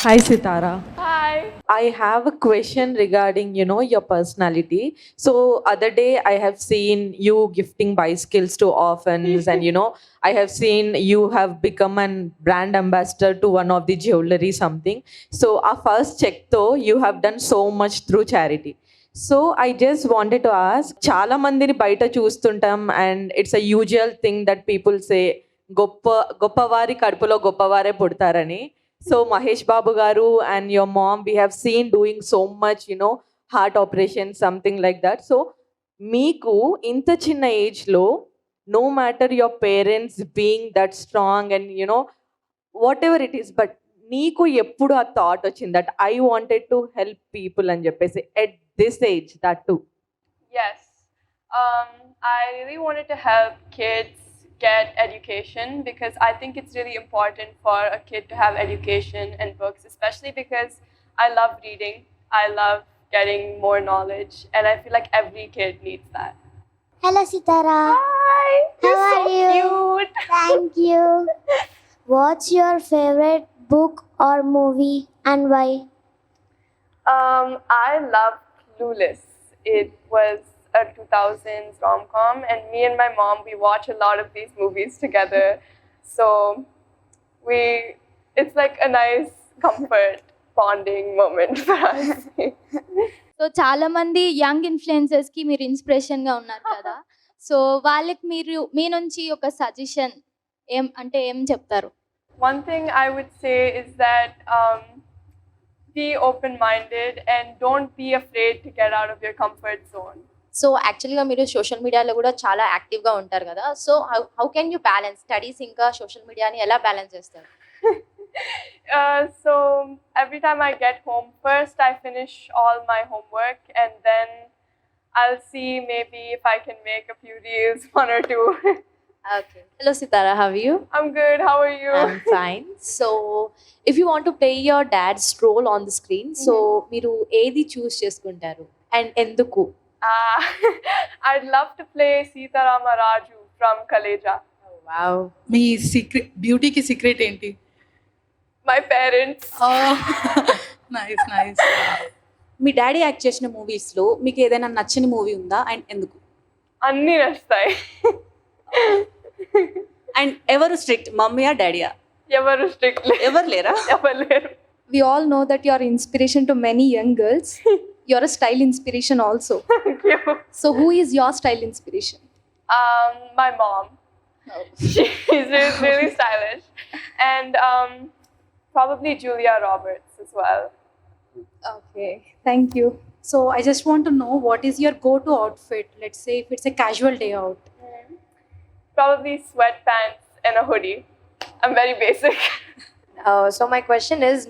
Hi Sitara. Hi. I have a question regarding, your personality. So other day I have seen you gifting bicycles to orphans and I have seen you have become an brand ambassador to one of the jewelry something. So our first check though, you have done so much through charity. So I just wanted to ask, చాలా మందిని బయట చూస్తుంటాం and it's a usual thing that people say గొప్పవారి కడుపులో గొప్పవారే పుడతారని. So Mahesh Babu Garu and your mom, we have seen doing so much, heart operation, something like that. So Miku, inta chinna age lo, no matter your parents being that strong and whatever it is, but నీకు ఎప్పుడు ఆ thought వచ్చింది that I wanted to help people అని చెప్పేసి at this age that to Yes. I really wanted to help kids get education because I think it's really important for a kid to have education and books, especially because I love reading. I love getting more knowledge, and I feel like every kid needs that. Hello, Sitara. Hi. You're How so are you? cute. Thank you. What's your favorite book or movie and why? I love Clueless. It was a 2000s rom-com, and me and my mom, we watch a lot of these movies together. So we, it's like a nice comfort bonding moment for us. So చాలా మంది young influencers కి మీరు inspiration గా ఉన్నారు కదా so వాళ్ళకి మీరు మీ నుంచి ఒక సజెషన్ ఏం చెప్తారు One thing I would say is that be open-minded and don't be afraid to get out of your comfort zone. So యాక్చువల్గా మీరు సోషల్ మీడియాలో కూడా చాలా యాక్టివ్గా ఉంటారు కదా so how can you balance studies ఇంకా సోషల్ మీడియాని ఎలా బ్యాలెన్స్ చేస్తారు So every time I get home, first I finish all my homework and then I'll see maybe if I can make a few reels, one or two. Okay hello Sitara how you I'm good. How are you? I'm fine so if you want to play your dad's role on the screen so మీరు ఏది చూస్ చేసుకుంటారు and ఎందుకు Uh, I'd love to play Sita Rama Raju from Kaleja. Wow మీ secret బ్యూటీకి secret ఏంటి My parents. Nice nice మీ daddy act చేసిన మూవీస్లో మీకు ఏదైనా నచ్చని మూవీ ఉందా అండ్ ఎందుకు Anni nashtai. అండ్ ఎవరు స్ట్రిక్ట్ మమ్మీయా డాడీయా Evaru strictly. ఎవరు లేరా Evaru. we all know that you are inspiration to many young girls you're a style inspiration also Thank you. so who is your style inspiration My mom. She's really stylish. And probably Julia Roberts as well. okay thank you so I just want to know what is your go to outfit let's say if it's a casual day out Probably sweatpants and a hoodie. I'm very basic. So my question is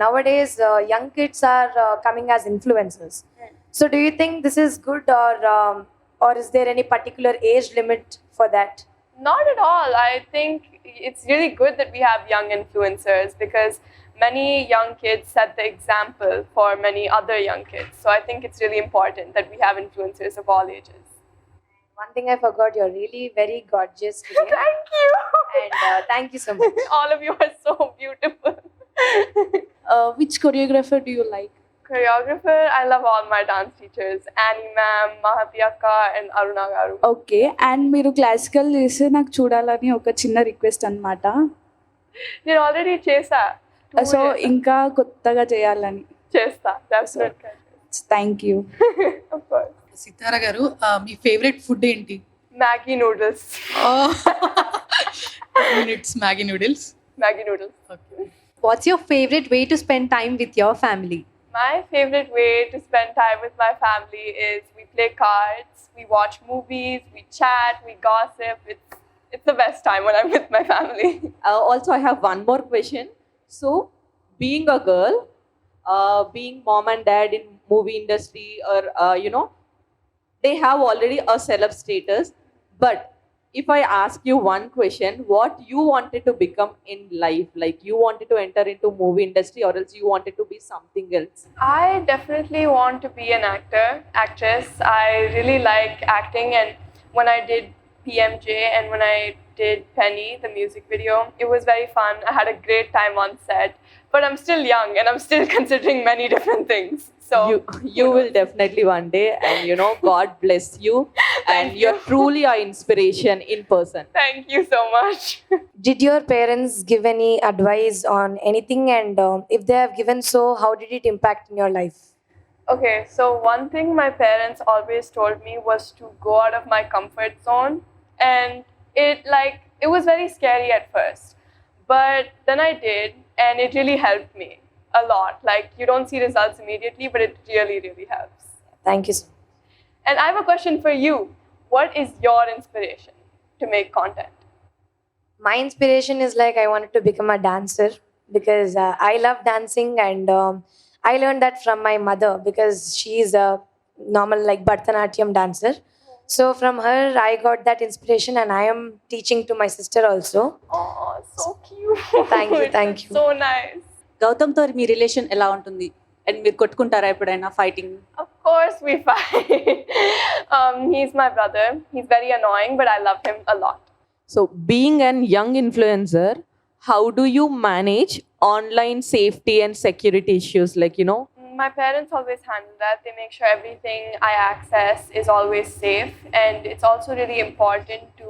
nowadays young kids are coming as influencers so do you think this is good or is there any particular age limit for that Not at all. I think it's really good that we have young influencers because many young kids set the example for many other young kids. So I think it's really important that we have influencers of all ages. one thing I forgot you're really very gorgeous today Thank you. and thank you so much All of you are so beautiful. Which choreographer do you like Choreographer, I love all my dance teachers. Annie ma'am, Mahati akka and Aruna garu. Okay and మీరు classical చేస్తే నాకు చూడాలని ఒక చిన్న request అనమాట నేను already చేసా so ఇంకా కొత్తగా చేయాలని చేస్తా డెఫినెట్గా థ్యాంక్ యూ of course. సితారా గారు మీ ఫేవరెట్ ఫుడ్ ఏంటి Maggi noodles. It's Maggi noodles Maggi noodles. what's your favorite way to spend time with your family My favorite way to spend time with my family is we play cards, we watch movies, we chat, we gossip. It's the best time when I'm with my family. Also I have one more question. So being a girl, being mom and dad in movie industry or they have already a celeb status, but if I ask you one question, what you wanted to become in life, like you wanted to enter into movie industry or else you wanted to be something else? I definitely want to be an actress. I really like acting, and when I did PMJ and when I did Penny, the music video. It was very fun. I had a great time on set. But I'm still young and I'm still considering many different things. So you will definitely one day, and you know, God bless you, and you're truly our inspiration in person. Thank you so much. Did your parents give any advice on anything? And if they have given so, how did it impact in your life? Okay, so one thing my parents always told me was to go out of my comfort zone, and it was very scary at first, but then I did, and it really helped me a lot. Like, you don't see results immediately, but it really, really helps. Thank you so much. And I have a question for you. What is your inspiration to make content? My inspiration is like I wanted to become a dancer because I love dancing, and I learned that from my mother because she's a normal like Bharatanatyam dancer. So from her, I got that inspiration, and I am teaching to my sister also. Oh, so cute. Thank you. So nice. గౌతమ్తో మీ relation ఎలా ఉంటుంది and మీరు కొట్టుకుంటారా ఎప్పుడైనా fighting Of course we fight. He's my brother. He's very annoying, but I love him a lot. So, being an young influencer, how do you manage online safety and security issues? Like, you know, My parents always handle that. They make sure everything I access is always safe. And it's also really important to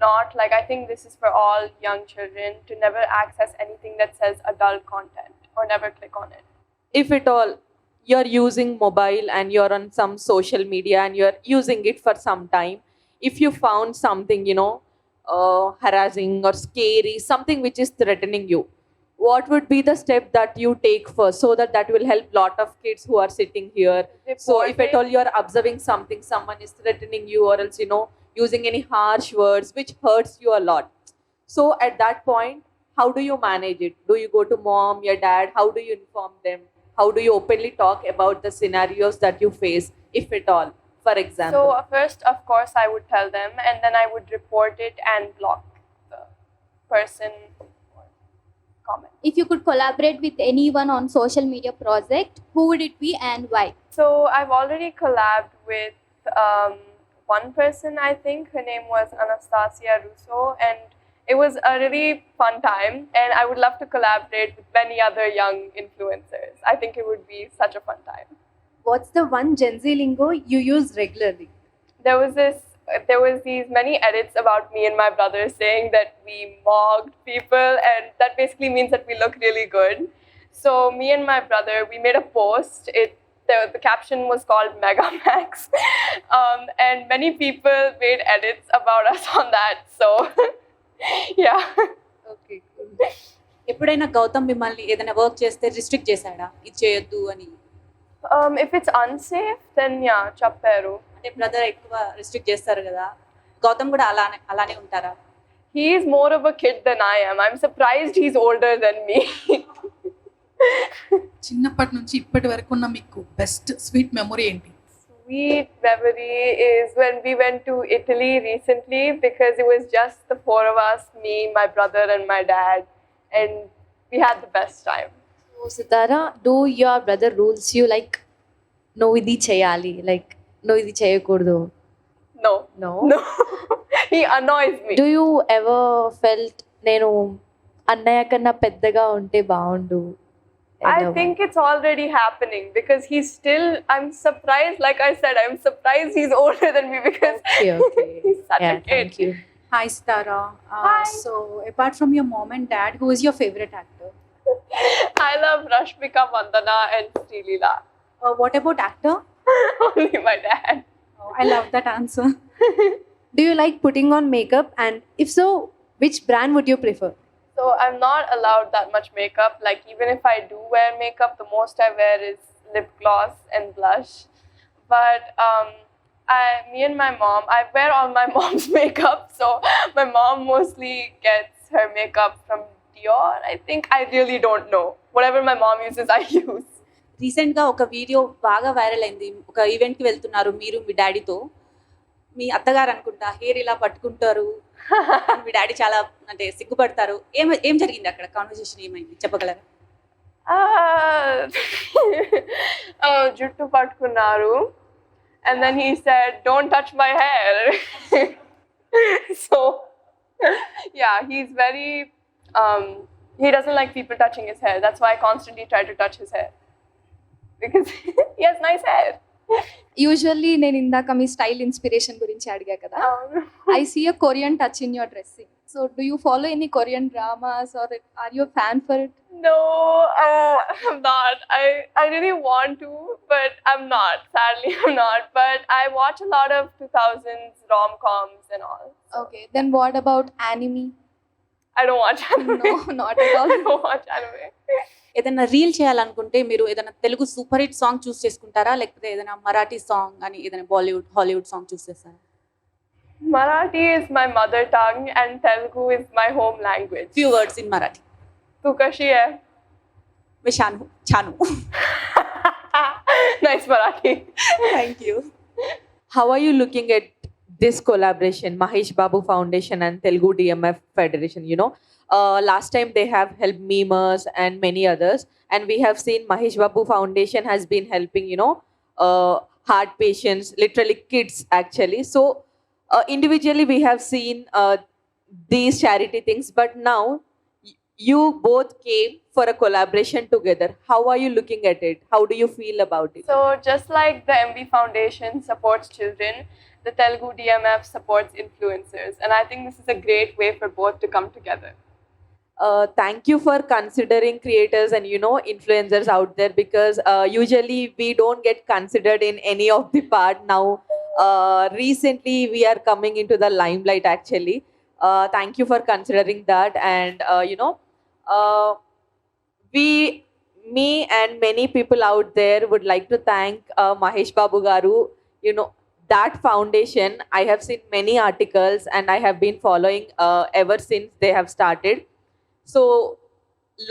not, like, I think this is for all young children, to never access anything that says adult content or never click on it. if at all you're using mobile and you're on some social media and you're using it for some time, if you found something, you know, harassing or scary, something which is threatening you, what would be the step that you take first, so that that will help lot of kids who are sitting here? So Report if at it. all you're observing something, someone is threatening you, or else, you know, using any harsh words which hurts you a lot, so at that point, how do you manage it? Do you go to mom, your dad? How do you inform them? How do you openly talk about the scenarios that you face, if at all, for example? So first, of course, I would tell them, and then I would report it and block the person or comment. If you could collaborate with anyone on social media project, who would it be and why? So I've already collabed with one person, I think. Her name was Anastasia Russo, and it was a really fun time, and I would love to collaborate with many other young influencers. I think it would be such a fun time. What's the one Gen Z lingo you use regularly? There was these many edits about me and my brother saying that we mocked people, and that basically means that we look really good. So me and my brother, we made a post. The caption was called Mega Max, and many people made edits about us on that. So yeah. Okay ఎప్పుడైనా గౌతమ్ మిమ్మల్ని ఏదైనా work చేస్తే restrict చేశాడా ఇది చేయొద్దు అని? If it's unsafe, then yeah, chapperu. అంటే brother ఎక్కువ రిస్ట్రిక్ట్ చేస్తారు కదా, గౌతమ్ కూడా అలానే ఉంటారా? He is more of a kid than I am. I'm surprised he's older than me. చిన్నప్పటి నుంచి ఇప్పటి వరకు ఉన్న మీకు బెస్ట్ స్వీట్ మెమొరీ ఏంటి? Sweet memory is when we went to Italy recently, because it was just the four of us, me, my brother, and my dad, and we had the best time. So, Sitara, do your brother rules you like, no idi cheyali, like, no idi cheyakuddu? No. No? No. He annoys me. Do you ever felt, నేను అన్నయ్య కన్నా పెద్దగా ఉంటే బాగుండు? I think it's already happening, because I'm surprised, like I said, I'm surprised he's older than me, because Okay. he's such Yeah, a kid. thank you. Hi, Sitara. Hi. So, apart from your mom and dad, who is your favorite actor? I love Rashmika Mandana and Srilila. What about actor? Only my dad. Oh, I love that answer. Do you like putting on makeup? And if so, which brand would you prefer? So I'm not allowed that much makeup. Like, even if I do wear makeup, the most I wear is lip gloss and blush. But me and my mom, I wear all my mom's makeup. So my mom mostly gets her makeup from Dior. I think, I really don't know. Whatever my mom uses, I use. రీసెంట్గా ఒక video బాగా viral అయింది. ఒక ఈవెంట్కి వెళ్తున్నారు మీరు మీ డాడీతో, మీ అత్తగారు అనుకుంటా హెయిర్ ఇలా పట్టుకుంటారు, మీ డాడీ చాలా అంటే సిగ్గుపడతారు. ఏం జరిగింది అక్కడ? కాన్వర్సేషన్ ఏమైంది చెప్పగలరా? Juttu patkunaru, and then he said, "Don't touch my hair." So Yeah, he's very. He doesn't like people touching his hair. That's why I constantly try to touch his hair because he has nice hair. Usually నేను ఇందాక మీ style inspiration గురించి అడిగా కదా I see a Korean touch in your dressing so do you follow any Korean dramas or are you fan for it No, I'm not. I really want to, but I'm not. Sadly, I'm not. But I watch a lot of 2000s rom-coms and all. Okay then what about anime I don't watch anime. No not at all I don't watch anime. ఏదైనా reel చేయాలనుకుంటే మీరు ఏదైనా Telugu super hit song choose చేసుకుంటారా లేకపోతే ఏదైనా Marathi song అని ఏదైనా Bollywood Hollywood song చూస్ చేస్తారా? Marathi is my mother tongue and Telugu is my home language. Few words in Marathi. Tu kashi hai? మీ షాను చాను. Nice Marathi. Thank you. How are you looking at this collaboration, Mahesh Babu Foundation and Telugu DMF Federation? Last time they have helped memers and many others, and we have seen Mahesh Babu Foundation has been helping, heart patients, literally kids actually. So individually we have seen these charity things, but now you both came for a collaboration together. How are you looking at it? How do you feel about it? So just like the MB Foundation supports children, the Telugu DMF supports influencers, and I think this is a great way for both to come together. Thank you for considering creators and influencers out there, because usually we don't get considered in any of the part. Now recently we are coming into the limelight actually. Thank you for considering that, and me and many people out there would like to thank Mahesh Babu Garu. That foundation, I have seen many articles and I have been following ever since they have started. So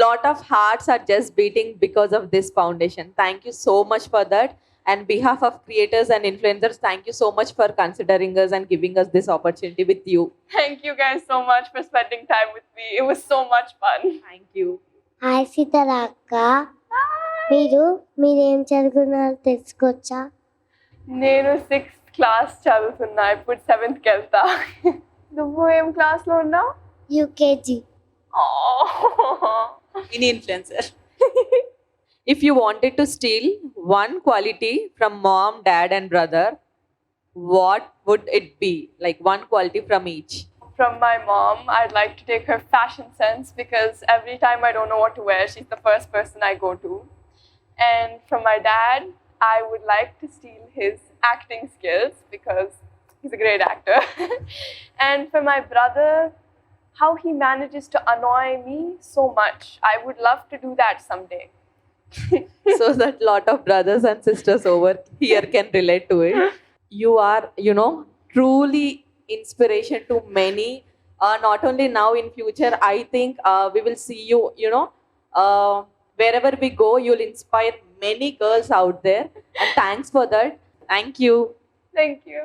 lot of hearts are just beating because of this foundation. Thank you so much for that. And behalf of creators and influencers, thank you so much for considering us and giving us this opportunity with you. Thank you guys so much for spending time with me. It was so much fun. Thank you. Hi Sithara అక్క, మీరేం చదువుకున్నారో తెలుసుకోవచ్చా? నేను 6th class చదువుతున్నా, ఇప్పుడు 7th కి వెళ్తా. నువ్వు ఏం క్లాస్ లో ఉన్నావు? UKG. In influencer. If you wanted to steal one quality from mom, dad and brother, what would it be? Like one quality from each. From my mom, I'd like to take her fashion sense, because every time I don't know what to wear, she's the first person I go to. And from my dad, I would like to steal his acting skills, because he's a great actor. And for my brother, how he manages to annoy me so much. I would love to do that someday. So that lot of brothers and sisters over here can relate to it. You are, truly inspiration to many. Not only now, in future, I think we will see you, wherever we go, you'll inspire many girls out there. And thanks for that. Thank you. Thank you.